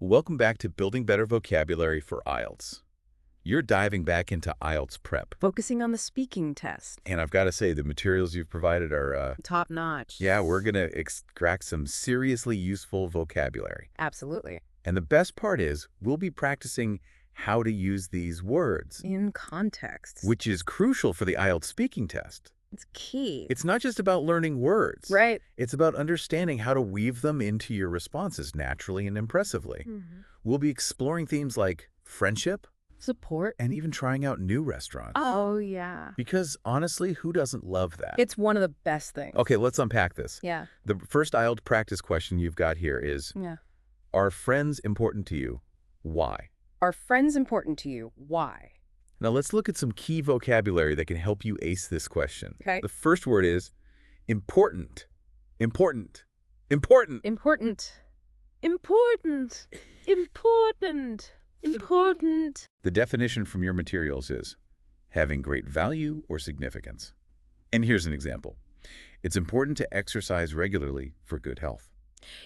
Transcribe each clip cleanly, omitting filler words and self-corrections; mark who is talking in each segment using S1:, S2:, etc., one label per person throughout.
S1: Welcome back to Building Better Vocabulary for IELTS. You're diving back into IELTS prep.
S2: Focusing on the speaking test.
S1: And I've got to say, the materials you've provided are,
S2: Top notch.
S1: yeah, we're going to extract some seriously useful vocabulary.
S2: Absolutely.
S1: And the best part is, we'll be practicing how to use these words,
S2: In context.
S1: which is crucial for the IELTS speaking test.
S2: It's key.
S1: It's not just about learning words.
S2: Right.
S1: It's about understanding how to weave them into your responses naturally and impressively. We'll be exploring themes like friendship
S2: Support.
S1: and even trying out new restaurants.
S2: Oh, yeah.
S1: Because honestly, who doesn't love that?
S2: It's one of the best things.
S1: Okay, let's unpack this.
S2: Yeah.
S1: The first IELTS practice question you've got here is,
S2: Yeah.
S1: are friends important to you? Why?
S2: Are friends important to you? Why?
S1: Now let's look at some key vocabulary that can help you ace this question.
S2: Okay.
S1: The first word is important. Important. Important.
S2: Important. Important. Important. Important.
S1: The definition from your materials is having great value or significance. And here's an example. It's important to exercise regularly for good health.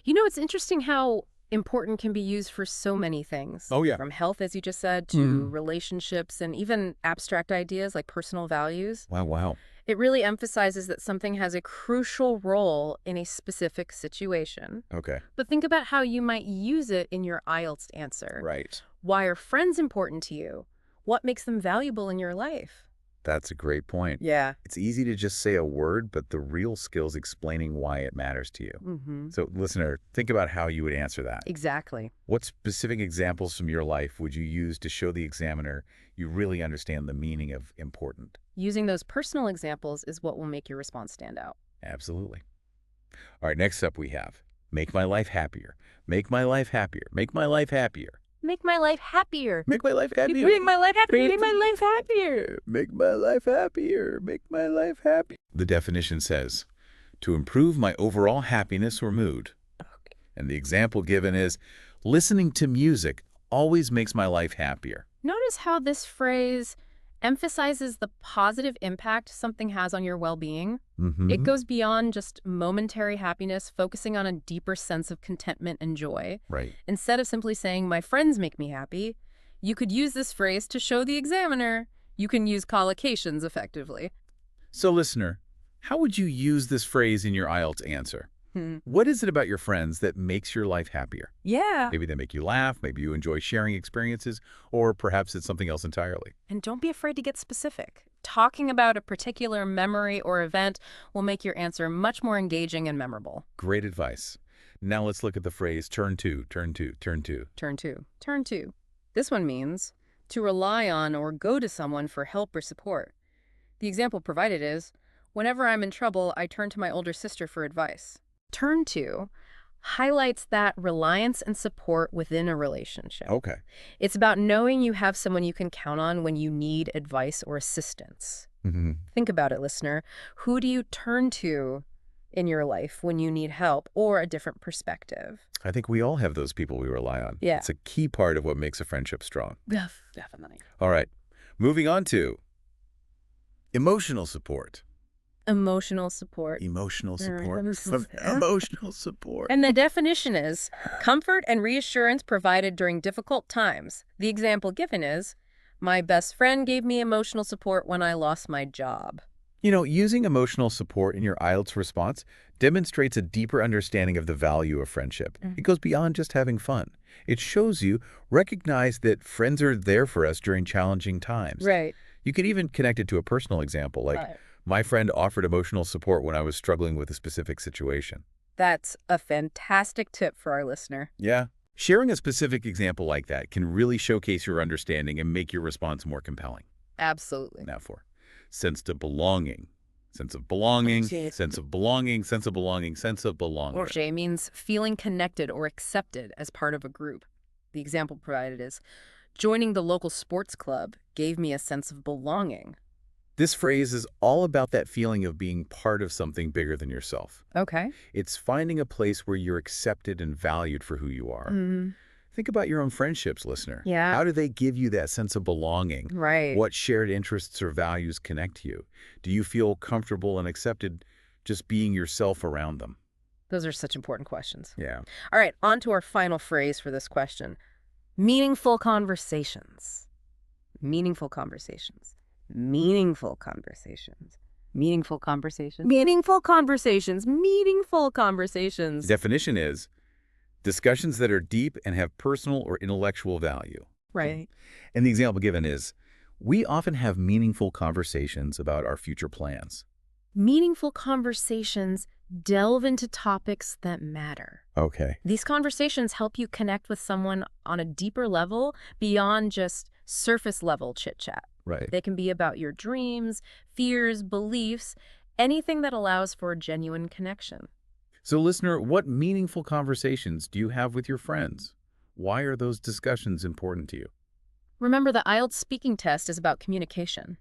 S2: You know, it's interesting how important can be used for so many things.
S1: Oh, yeah.
S2: From health, as you just said, to relationships and even abstract ideas like personal values.
S1: Wow.
S2: It really emphasizes that something has a crucial role in a specific situation.
S1: Okay.
S2: But think about how you might use it in your IELTS answer.
S1: Right.
S2: Why are friends important to you? What makes them valuable in your life?
S1: That's a great point.
S2: Yeah.
S1: It's easy to just say a word, but the real skill is explaining why it matters to you.
S2: Mm-hmm.
S1: So, listener, think about how you would answer that.
S2: Exactly.
S1: What specific examples from your life would you use to show the examiner you really understand the meaning of important?
S2: Using those personal examples is what will make your response stand out.
S1: Absolutely. All right, next up we have make my life happier. Make my life happier. Make my life happier.
S2: Make my life happier.
S1: Make my life happier.
S2: Make my life happier. Make my life happier.
S1: Make my life happier. Make my life happier. The definition says, to improve my overall happiness or mood.
S2: Okay.
S1: And the example given is, listening to music always makes my life happier.
S2: Notice how this phrase emphasizes the positive impact something has on your well-being. It goes beyond just momentary happiness, focusing on a deeper sense of contentment and joy.
S1: Right.
S2: Instead of simply saying, my friends make me happy, you could use this phrase to show the examiner you can use collocations effectively.
S1: So, listener, how would you use this phrase in your IELTS answer? What is it about your friends that makes your life happier?
S2: Yeah.
S1: Maybe they make you laugh, maybe you enjoy sharing experiences, or perhaps it's something else entirely.
S2: And don't be afraid to get specific. Talking about a particular memory or event will make your answer much more engaging and memorable.
S1: Great advice. Now let's look at the phrase turn to, turn to, turn to.
S2: Turn to. Turn to. This one means to rely on or go to someone for help or support. The example provided is, whenever I'm in trouble, I turn to my older sister for advice. Turn to highlights that reliance and support within a relationship.
S1: Okay.
S2: It's about knowing you have someone you can count on when you need advice or assistance. Think about it, listener. Who do you turn to in your life when you need help or a different perspective?
S1: I think we all have those people we rely on.
S2: Yeah.
S1: It's a key part of what makes a friendship strong.
S2: Definitely.
S1: All right. Moving on to emotional support.
S2: Emotional support.
S1: Emotional support.
S2: Emotional
S1: Emotional support.
S2: And the definition is comfort and reassurance provided during difficult times. The example given is, my best friend gave me emotional support when I lost my job.
S1: You know, using emotional support in your IELTS response demonstrates a deeper understanding of the value of friendship. It goes beyond just having fun. It shows you recognize that friends are there for us during challenging times.
S2: Right.
S1: You could even connect it to a personal example, like my friend offered emotional support when I was struggling with a specific situation.
S2: That's a fantastic tip for our listener.
S1: Yeah. Sharing a specific example like that can really showcase your understanding and make your response more compelling.
S2: Absolutely.
S1: Now for sense of belonging. Sense of belonging, sense of belonging, sense of belonging, sense of belonging.
S2: Orche means feeling connected or accepted as part of a group. The example provided is, joining the local sports club gave me a sense of belonging.
S1: This phrase is all about that feeling of being part of something bigger than yourself.
S2: Okay.
S1: It's finding a place where you're accepted and valued for who you are. Think about your own friendships, listener.
S2: Yeah.
S1: How do they give you that sense of belonging?
S2: Right.
S1: What shared interests or values connect you? Do you feel comfortable and accepted just being yourself around them?
S2: Those are such important questions.
S1: Yeah.
S2: All right, on to our final phrase for this question. Meaningful conversations. Meaningful conversations. Meaningful conversations. Meaningful conversations. Meaningful conversations. Meaningful
S1: The
S2: conversations.
S1: definition is discussions that are deep and have personal or intellectual value.
S2: Right.
S1: And the example given is, we often have meaningful conversations about our future plans.
S2: Meaningful conversations delve into topics that matter.
S1: Okay.
S2: These conversations help you connect with someone on a deeper level beyond just surface level chit-chat.
S1: Right.
S2: They can be about your dreams, fears, beliefs, anything that allows for a genuine connection.
S1: So listener, what meaningful conversations do you have with your friends? Why are those discussions important to you?
S2: Remember, the IELTS speaking test is about communication.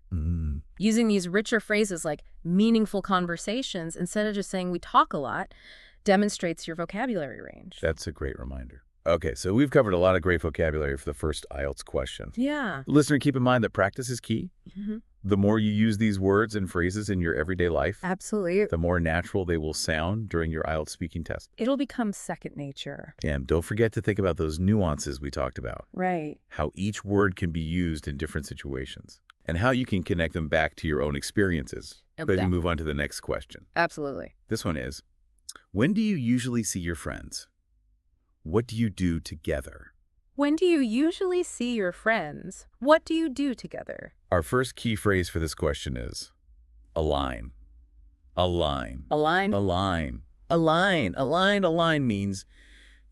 S2: Using these richer phrases like meaningful conversations instead of just saying we talk a lot demonstrates your vocabulary range.
S1: That's a great reminder. Okay, so we've covered a lot of great vocabulary for the first IELTS question.
S2: Yeah.
S1: Listener, keep in mind that practice is key.
S2: Mhm.
S1: The more you use these words and phrases in your everyday life,
S2: Absolutely.
S1: the more natural they will sound during your IELTS speaking test.
S2: It'll become second nature.
S1: And don't forget to think about those nuances we talked about,
S2: Right.
S1: how each word can be used in different situations, and how you can connect them back to your own experiences. But we move on to the next question.
S2: Absolutely.
S1: This one is, when do you usually see your friends? What do you do together?
S2: When do you usually see your friends? What do you do together?
S1: Our first key phrase for this question is align. Align.
S2: Align.
S1: Align. Align. Align. Align means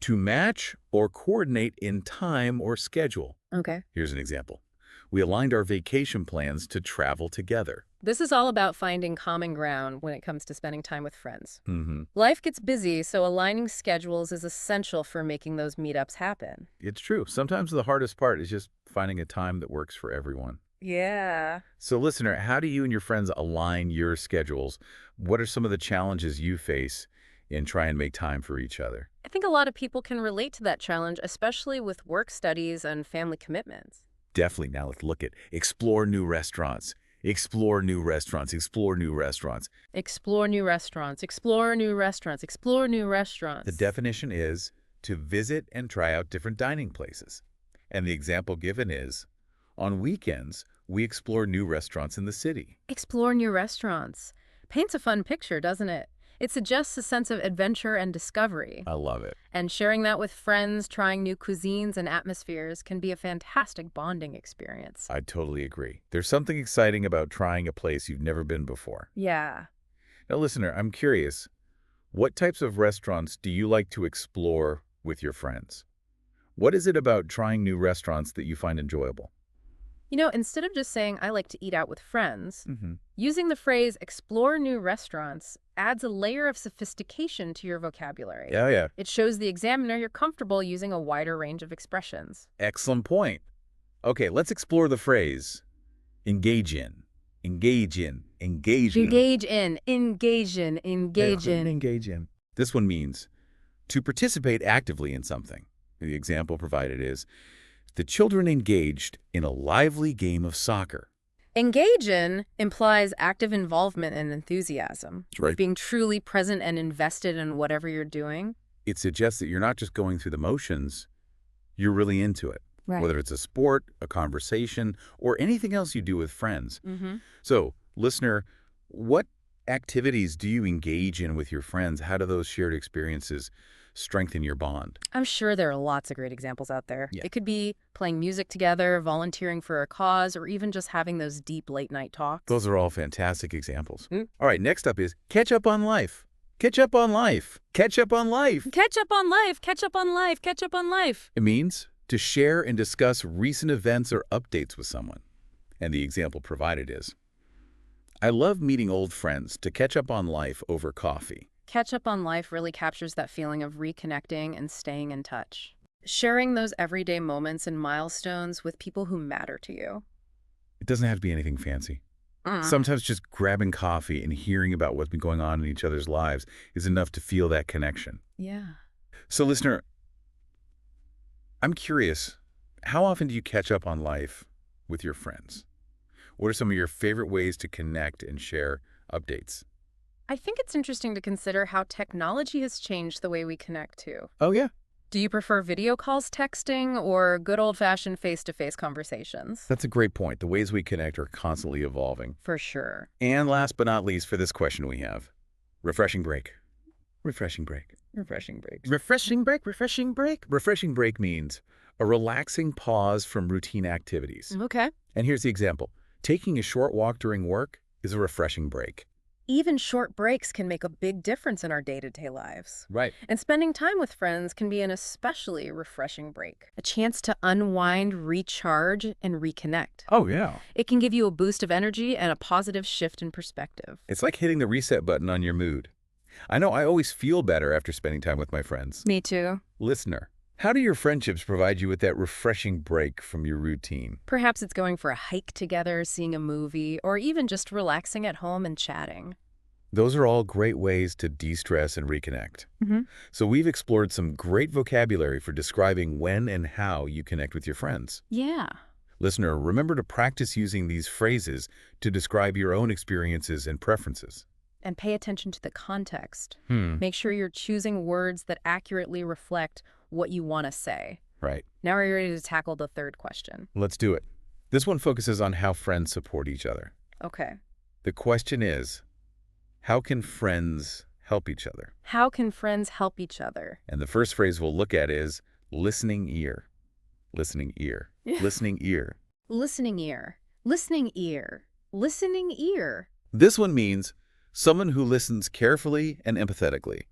S1: to match or coordinate in time or schedule.
S2: Okay.
S1: Here's an example. We aligned our vacation plans to travel together.
S2: This is all about finding common ground when it comes to spending time with friends.
S1: Mm-hmm.
S2: Life gets busy, so aligning schedules is essential for making those meetups happen.
S1: It's true. Sometimes the hardest part is just finding a time that works for everyone.
S2: Yeah.
S1: So listener, how do you and your friends align your schedules? What are some of the challenges you face in trying to make time for each other?
S2: I think a lot of people can relate to that challenge, especially with work studies and family commitments.
S1: Definitely. Now let's look at explore new restaurants. Explore new restaurants. Explore new restaurants.
S2: Explore new restaurants. Explore new restaurants. Explore new restaurants.
S1: The definition is to visit and try out different dining places. And the example given is, on weekends, we explore new restaurants in the city.
S2: Explore new restaurants. Paints a fun picture, doesn't it? It suggests a sense of adventure and discovery.
S1: I love it.
S2: And sharing that with friends, trying new cuisines and atmospheres can be a fantastic bonding experience.
S1: I totally agree. There's something exciting about trying a place you've never been before.
S2: Yeah.
S1: Now, listener, I'm curious, what types of restaurants do you like to explore with your friends? What is it about trying new restaurants that you find enjoyable?
S2: You know, instead of just saying, I like to eat out with friends,
S1: Mm-hmm.
S2: using the phrase explore new restaurants adds a layer of sophistication to your vocabulary.
S1: Yeah.
S2: It shows the examiner you're comfortable using a wider range of expressions.
S1: Excellent point. Okay, let's explore the phrase engage in. Engage in. Engage in.
S2: Engage in, engage in, engage in.
S1: Engage in. This one means to participate actively in something. The example provided is, the children engaged in a lively game of soccer.
S2: Engage in implies active involvement and enthusiasm.
S1: That's right.
S2: Being truly present and invested in whatever you're doing.
S1: It suggests that you're not just going through the motions, you're really into it.
S2: Right.
S1: Whether it's a sport, a conversation, or anything else you do with friends.
S2: Mm-hmm.
S1: So, listener, what activities do you engage in with your friends? How do those shared experiences strengthen your bond?
S2: I'm sure there are lots of great examples out there.
S1: Yeah.
S2: It could be playing music together, volunteering for a cause, or even just having those deep late-night talks.
S1: Those are all fantastic examples.
S2: Mm.
S1: All right, next up is catch up on life. Catch up on life. Catch up on life.
S2: Catch up on life, catch up on life, catch up on life.
S1: It means to share and discuss recent events or updates with someone. And the example provided is, I love meeting old friends to catch up on life over coffee.
S2: Catch up on life really captures that feeling of reconnecting and staying in touch. Sharing those everyday moments and milestones with people who matter to you.
S1: It doesn't have to be anything fancy. Sometimes just grabbing coffee and hearing about what's been going on in each other's lives is enough to feel that connection.
S2: Yeah.
S1: So, listener, I'm curious, how often do you catch up on life with your friends? What are some of your favorite ways to connect and share updates?
S2: I think it's interesting to consider how technology has changed the way we connect too.
S1: Oh, yeah.
S2: Do you prefer video calls, texting, or good old-fashioned face-to-face conversations?
S1: That's a great point. The ways we connect are constantly evolving.
S2: For sure.
S1: And last but not least for this question we have, refreshing break. Refreshing break.
S2: Refreshing breaks.
S1: Refreshing break, refreshing break. Refreshing break means a relaxing pause from routine activities.
S2: Okay.
S1: And here's the example. Taking a short walk during work is a refreshing break.
S2: Even short breaks can make a big difference in our day-to-day lives.
S1: Right.
S2: And spending time with friends can be an especially refreshing break. A chance to unwind, recharge, and reconnect.
S1: Oh, yeah.
S2: It can give you a boost of energy and a positive shift in perspective.
S1: It's like hitting the reset button on your mood. I know I always feel better after spending time with my friends.
S2: Me too.
S1: Listener, how do your friendships provide you with that refreshing break from your routine?
S2: Perhaps it's going for a hike together, seeing a movie, or even just relaxing at home and chatting.
S1: Those are all great ways to de-stress and reconnect.
S2: Mm-hmm.
S1: So we've explored some great vocabulary for describing when and how you connect with your friends.
S2: Yeah.
S1: Listener, remember to practice using these phrases to describe your own experiences and preferences.
S2: And pay attention to the context.
S1: Hmm.
S2: Make sure you're choosing words that accurately reflect what you want to say.
S1: Right.
S2: Now are you ready to tackle the third question?
S1: Let's do it. This one focuses on how friends support each other.
S2: Okay.
S1: The question is, how can friends help each other?
S2: How can friends help each other?
S1: And the first phrase we'll look at is listening ear. Listening ear. Listening ear.
S2: Listening ear. Listening ear. Listening ear.
S1: This one means someone who listens carefully and empathetically.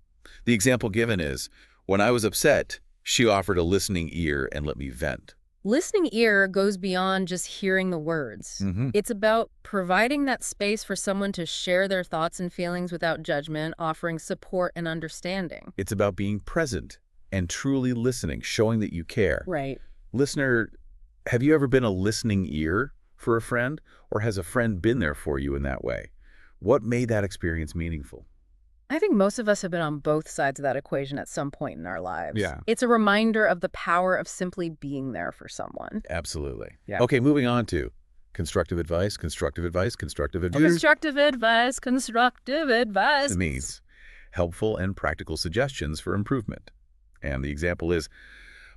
S1: The example given is, when I was upset, she offered a listening ear and let me vent.
S2: Listening ear goes beyond just hearing the words.
S1: Mm-hmm.
S2: It's about providing that space for someone to share their thoughts and feelings without judgment, offering support and understanding.
S1: It's about being present and truly listening, showing that you care.
S2: Right.
S1: Listener, have you ever been a listening ear for a friend, or has a friend been there for you in that way? What made that experience meaningful?
S2: I think most of us have been on both sides of that equation at some point in our lives.
S1: Yeah.
S2: It's a reminder of the power of simply being there for someone.
S1: Absolutely.
S2: Yeah.
S1: Okay, moving on to constructive advice, constructive advice, constructive advice.
S2: Constructive advice, constructive advice.
S1: It means helpful and practical suggestions for improvement. And the example is,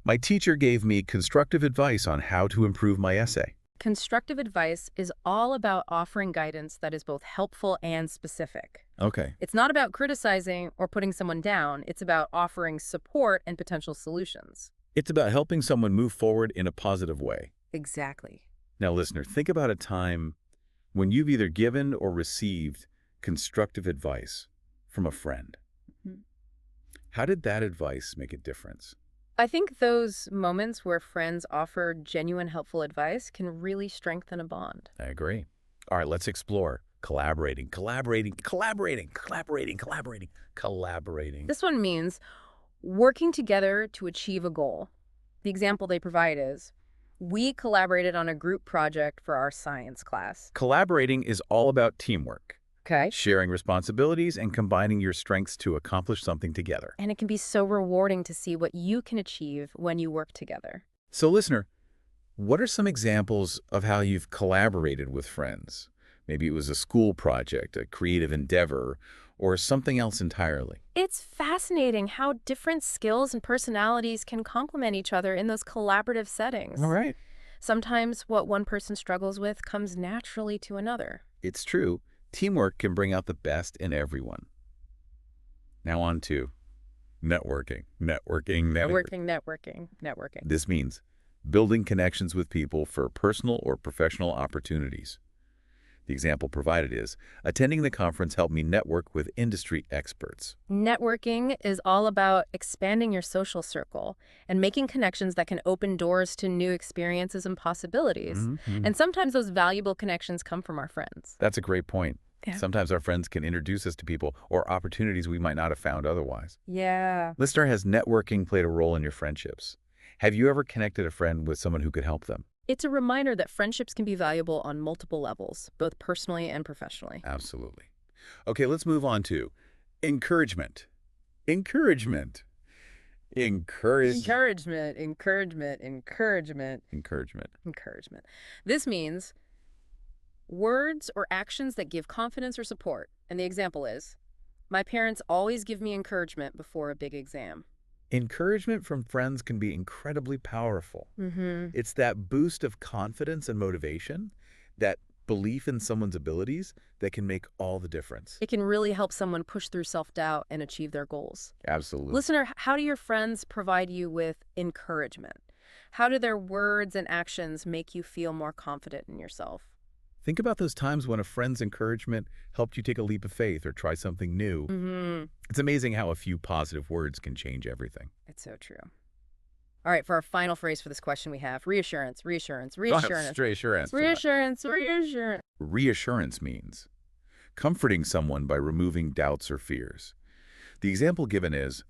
S1: my teacher gave me constructive advice on how to improve my essay.
S2: Constructive advice is all about offering guidance that is both helpful and specific.
S1: Okay.
S2: It's not about criticizing or putting someone down. It's about offering support and potential solutions.
S1: It's about helping someone move forward in a positive way.
S2: Exactly.
S1: Now, listener, think about a time when you've either given or received constructive advice from a friend.
S2: Mhm.
S1: How did that advice make a difference?
S2: I think those moments where friends offer genuine helpful advice can really strengthen a bond.
S1: I agree. All right, let's explore collaborating, collaborating, collaborating, collaborating, collaborating, collaborating.
S2: This one means working together to achieve a goal. The example they provide is, we collaborated on a group project for our science class.
S1: Collaborating is all about teamwork,
S2: Okay.
S1: sharing responsibilities and combining your strengths to accomplish something together.
S2: And it can be so rewarding to see what you can achieve when you work together.
S1: So, listener, what are some examples of how you've collaborated with friends? Maybe it was a school project, a creative endeavor, or something else entirely.
S2: It's fascinating how different skills and personalities can complement each other in those collaborative settings.
S1: All right.
S2: Sometimes what one person struggles with comes naturally to another.
S1: It's true. Teamwork can bring out the best in everyone. Now on to networking.
S2: Networking.
S1: This means building connections with people for personal or professional opportunities. The example provided is, attending the conference helped me network with industry experts.
S2: Networking is all about expanding your social circle and making connections that can open doors to new experiences and possibilities.
S1: Mm-hmm.
S2: And sometimes those valuable connections come from our friends.
S1: That's a great point.
S2: Yeah.
S1: Sometimes our friends can introduce us to people or opportunities we might not have found otherwise.
S2: Yeah.
S1: Listener, has networking played a role in your friendships? Have you ever connected a friend with someone who could help them?
S2: It's a reminder that friendships can be valuable on multiple levels, both personally and professionally.
S1: Absolutely. Okay, let's move on to encouragement. Encouragement.
S2: Encouragement. This means words or actions that give confidence or support. And the example is, My parents always give me encouragement before a big exam.
S1: Encouragement from friends can be incredibly powerful.
S2: Mm-hmm.
S1: It's that boost of confidence and motivation, that belief in someone's abilities that can make all the difference.
S2: It can really help someone push through self-doubt and achieve their goals.
S1: Absolutely.
S2: Listener, how do your friends provide you with encouragement? How do their words and actions make you feel more confident in yourself?
S1: Think about those times when a friend's encouragement helped you take a leap of faith or try something new.
S2: Mm-hmm.
S1: It's amazing how a few positive words can change everything.
S2: It's so true. All right, for our final phrase for this question, we have reassurance, reassurance, reassurance,
S1: Reassurance.
S2: reassurance, reassurance.
S1: Reassurance means comforting someone by removing doubts or fears. The example given is,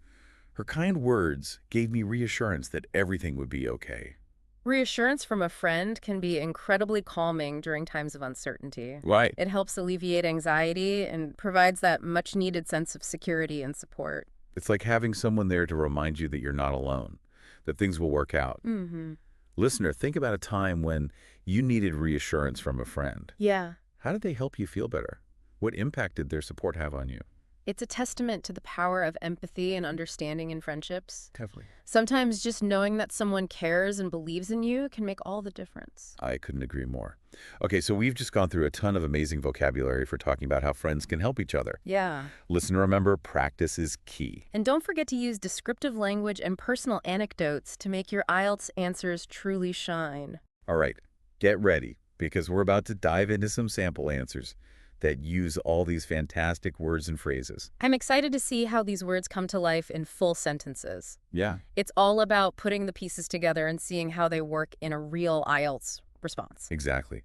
S1: her kind words gave me reassurance that everything would be okay.
S2: Reassurance from a friend can be incredibly calming during times of uncertainty.
S1: Right.
S2: It helps alleviate anxiety and provides that much-needed sense of security and support.
S1: It's like having someone there to remind you that you're not alone, that things will work out.
S2: Mm-hmm.
S1: Listener, think about a time when you needed reassurance from a friend.
S2: Yeah.
S1: How did they help you feel better? What impact did their support have on you?
S2: It's a testament to the power of empathy and understanding in friendships.
S1: Definitely.
S2: Sometimes just knowing that someone cares and believes in you can make all the difference.
S1: I couldn't agree more. Okay, so we've just gone through a ton of amazing vocabulary for talking about how friends can help each other.
S2: Yeah.
S1: Listen, remember, practice is key.
S2: And don't forget to use descriptive language and personal anecdotes to make your IELTS answers truly shine.
S1: All right, get ready, because we're about to dive into some sample answers that use all these fantastic words and phrases.
S2: I'm excited to see how these words come to life in full sentences.
S1: Yeah.
S2: It's all about putting the pieces together and seeing how they work in a real IELTS response.
S1: Exactly.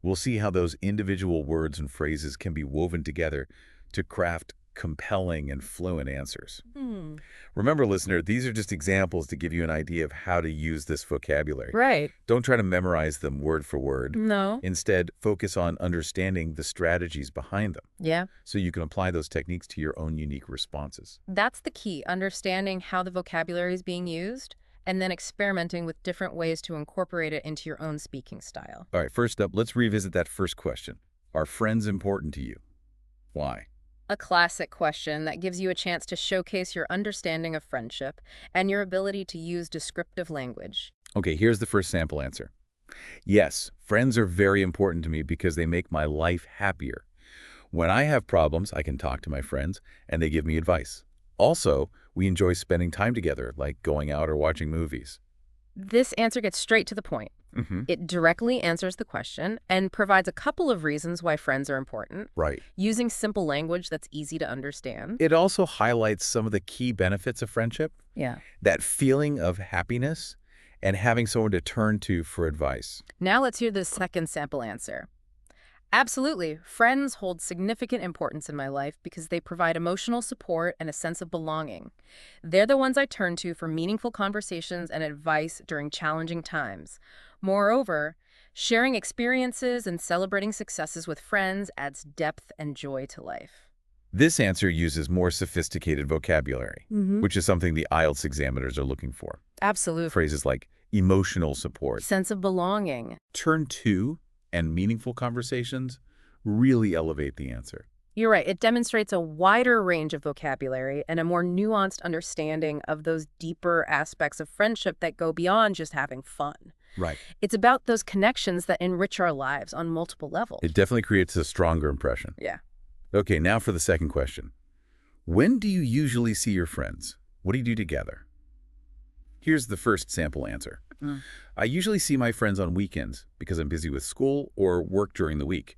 S1: We'll see how those individual words and phrases can be woven together to craft compelling and fluent answers. Remember, listener, these are just examples to give you an idea of how to use this vocabulary.
S2: Right.
S1: Don't try to memorize them word for word.
S2: No.
S1: Instead, focus on understanding the strategies behind them
S2: Yeah.
S1: so you can apply those techniques to your own unique responses.
S2: That's the key, understanding how the vocabulary is being used and then experimenting with different ways to incorporate it into your own speaking style.
S1: All right, first up, let's revisit that first question. Are friends important to you? Why?
S2: A classic question that gives you a chance to showcase your understanding of friendship and your ability to use descriptive language.
S1: Okay, here's the first sample answer. Yes, friends are very important to me because they make my life happier. When I have problems, I can talk to my friends, and they give me advice. Also, we enjoy spending time together, like going out or watching movies.
S2: This answer gets straight to the point. It directly answers the question and provides a couple of reasons why friends are important,
S1: Right.
S2: using simple language that's easy to understand.
S1: It also highlights some of the key benefits of friendship,
S2: Yeah.
S1: that feeling of happiness, and having someone to turn to for advice.
S2: Now let's hear the second sample answer. Absolutely. Friends hold significant importance in my life because they provide emotional support and a sense of belonging. They're the ones I turn to for meaningful conversations and advice during challenging times. Moreover, sharing experiences and celebrating successes with friends adds depth and joy to life.
S1: This answer uses more sophisticated vocabulary, which is something the IELTS examiners are looking for.
S2: Absolutely.
S1: Phrases like emotional support,
S2: Sense of belonging.
S1: turn to, and meaningful conversations really elevate the answer.
S2: You're right. It demonstrates a wider range of vocabulary and a more nuanced understanding of those deeper aspects of friendship that go beyond just having fun.
S1: Right.
S2: It's about those connections that enrich our lives on multiple levels.
S1: It definitely creates a stronger impression.
S2: Yeah.
S1: Okay, now for the second question. When do you usually see your friends? What do you do together? Here's the first sample answer. I usually see my friends on weekends because I'm busy with school or work during the week.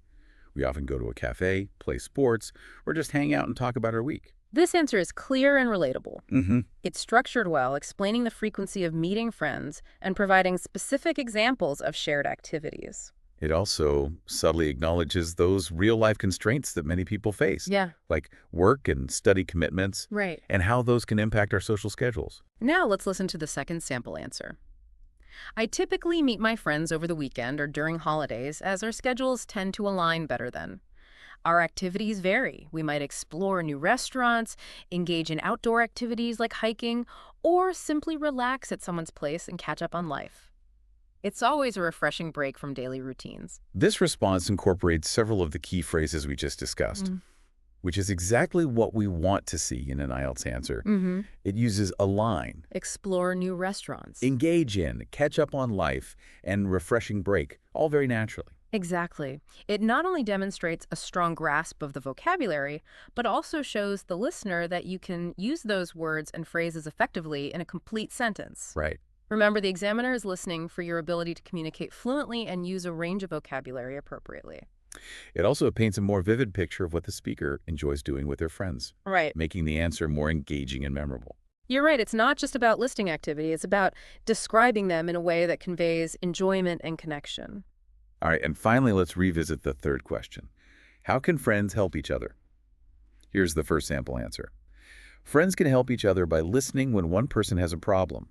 S1: We often go to a cafe, play sports, or just hang out and talk about our week.
S2: This answer is clear and relatable. It's structured well, explaining the frequency of meeting friends and providing specific examples of shared activities.
S1: It also subtly acknowledges those real-life constraints that many people face,
S2: Yeah.
S1: like work and study commitments,
S2: Right.
S1: and how those can impact our social schedules.
S2: Now let's listen to the second sample answer. I typically meet my friends over the weekend or during holidays, as our schedules tend to align better then. Our activities vary. We might explore new restaurants, engage in outdoor activities like hiking, or simply relax at someone's place and catch up on life. It's always a refreshing break from daily routines.
S1: This response incorporates several of the key phrases we just discussed. which is exactly what we want to see in an IELTS answer.
S2: Mm-hmm.
S1: It uses align,
S2: Explore new restaurants.
S1: engage in, catch up on life, and refreshing break, all very naturally.
S2: Exactly. It not only demonstrates a strong grasp of the vocabulary, but also shows the listener that you can use those words and phrases effectively in a complete sentence.
S1: Right.
S2: Remember, the examiner is listening for your ability to communicate fluently and use a range of vocabulary appropriately.
S1: It also paints a more vivid picture of what the speaker enjoys doing with their friends,
S2: Right.
S1: making the answer more engaging and memorable.
S2: You're right. It's not just about listing activity. It's about describing them in a way that conveys enjoyment and connection.
S1: All right, and finally, let's revisit the third question. How can friends help each other? Here's the first sample answer. Friends can help each other by listening when one person has a problem.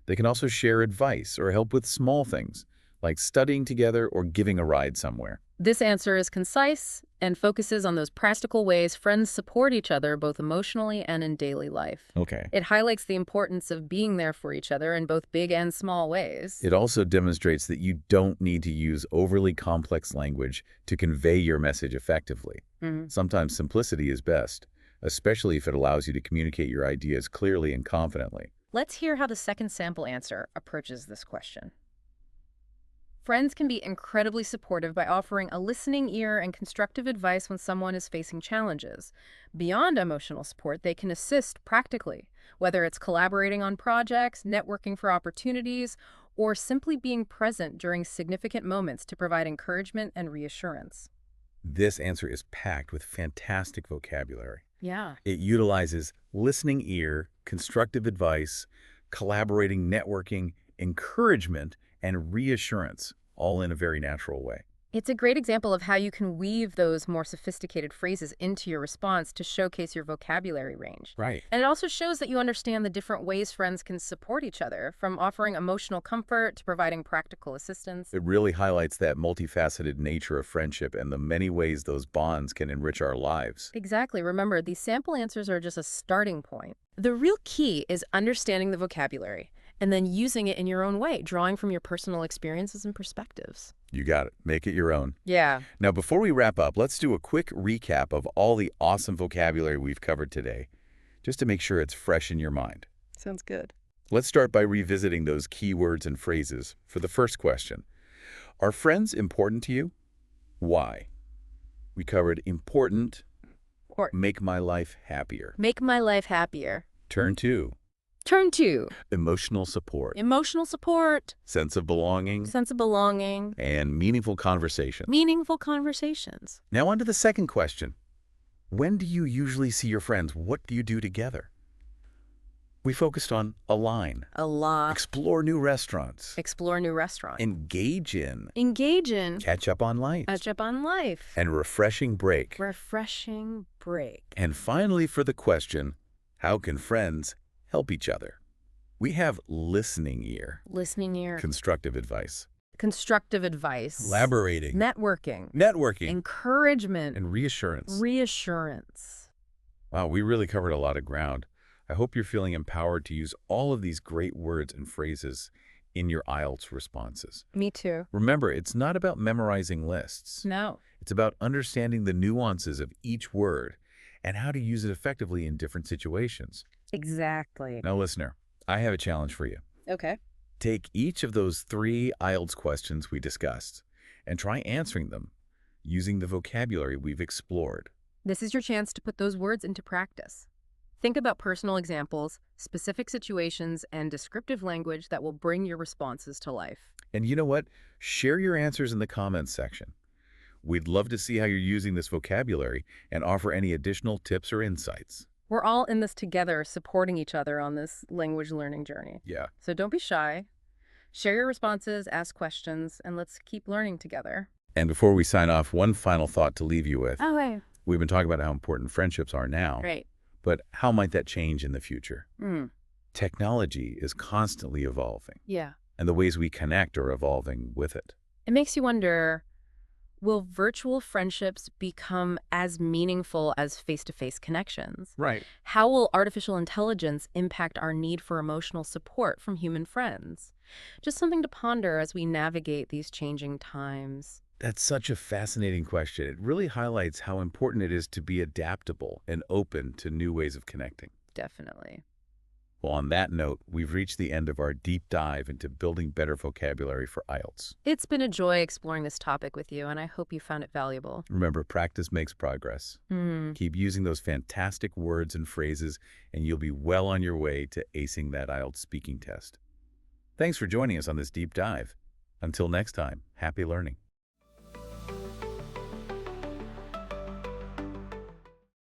S1: They can also share advice or help with small things, like studying together or giving a ride somewhere.
S2: This answer is concise and focuses on those practical ways friends support each other both emotionally and in daily life.
S1: Okay.
S2: It highlights the importance of being there for each other in both big and small ways.
S1: It also demonstrates that you don't need to use overly complex language to convey your message effectively.
S2: Mhm.
S1: Sometimes simplicity is best, especially if it allows you to communicate your ideas clearly and confidently.
S2: Let's hear how the second sample answer approaches this question. Friends can be incredibly supportive by offering a listening ear and constructive advice when someone is facing challenges. Beyond emotional support, they can assist practically, whether it's collaborating on projects, networking for opportunities, or simply being present during significant moments to provide encouragement and reassurance.
S1: This answer is packed with fantastic vocabulary.
S2: Yeah.
S1: It utilizes listening ear, constructive advice, collaborating, networking, encouragement, and reassurance, all in a very natural way.
S2: It's a great example of how you can weave those more sophisticated phrases into your response to showcase your vocabulary range.
S1: Right.
S2: And it also shows that you understand the different ways friends can support each other, from offering emotional comfort to providing practical assistance.
S1: It really highlights that multifaceted nature of friendship and the many ways those bonds can enrich our lives.
S2: Exactly. Remember, these sample answers are just a starting point. The real key is understanding the vocabulary and then using it in your own way, drawing from your personal experiences and perspectives.
S1: You got it. Make it your own.
S2: Yeah.
S1: Now, before we wrap up, let's do a quick recap of all the awesome vocabulary we've covered today, just to make sure it's fresh in your mind.
S2: Sounds good.
S1: Let's start by revisiting those key words and phrases. For the first question, are friends important to you? Why? We covered important,
S2: Or
S1: make my life happier.
S2: make my life happier.
S1: Turn 2,
S2: Turn 2.
S1: emotional support,
S2: Emotional support,
S1: sense of belonging,
S2: sense of belonging,
S1: and meaningful conversation.
S2: meaningful conversations.
S1: Now on to the second question. When do you usually see your friends? What do you do together? We focused on align,
S2: A lot.
S1: explore new restaurants,
S2: Explore new restaurants.
S1: engage in,
S2: Engage in.
S1: catch up on life,
S2: Catch up on life.
S1: and refreshing break.
S2: Refreshing break.
S1: And finally, for the question, how can friends help each other? We have listening ear,
S2: Listening ear.
S1: constructive advice,
S2: Constructive advice.
S1: collaborating,
S2: Networking.
S1: networking,
S2: Encouragement.
S1: and reassurance.
S2: Reassurance.
S1: Wow, we really covered a lot of ground. I hope you're feeling empowered to use all of these great words and phrases in your IELTS responses.
S2: Me too.
S1: Remember, it's not about memorizing lists.
S2: No.
S1: It's about understanding the nuances of each word and how to use it effectively in different situations.
S2: Exactly.
S1: Now, listener, I have a challenge for you.
S2: Okay.
S1: Take each of those 3 IELTS questions we discussed and try answering them using the vocabulary we've explored.
S2: This is your chance to put those words into practice. Think about personal examples, specific situations, and descriptive language that will bring your responses to life.
S1: And you know what? Share your answers in the comments section. We'd love to see how you're using this vocabulary and offer any additional tips or insights.
S2: We're all in this together, supporting each other on this language learning journey.
S1: Yeah.
S2: So don't be shy. Share your responses, ask questions, and let's keep learning together.
S1: And before we sign off, one final thought to leave you with.
S2: Oh, hey.
S1: We've been talking about how important friendships are now,
S2: Great.
S1: but how might that change in the future?
S2: Mm.
S1: Technology is constantly evolving,
S2: Yeah.
S1: and the ways we connect are evolving with it.
S2: It makes you wonder, will virtual friendships become as meaningful as face-to-face connections?
S1: Right.
S2: How will artificial intelligence impact our need for emotional support from human friends? Just something to ponder as we navigate these changing times.
S1: That's such a fascinating question. It really highlights how important it is to be adaptable and open to new ways of connecting.
S2: Definitely.
S1: Well, on that note, we've reached the end of our deep dive into building better vocabulary for IELTS.
S2: It's been a joy exploring this topic with you, and I hope you found it valuable.
S1: Remember, practice makes progress.
S2: Hmm.
S1: Keep using those fantastic words and phrases, and you'll be well on your way to acing that IELTS speaking test. Thanks for joining us on this deep dive. Until next time, happy learning.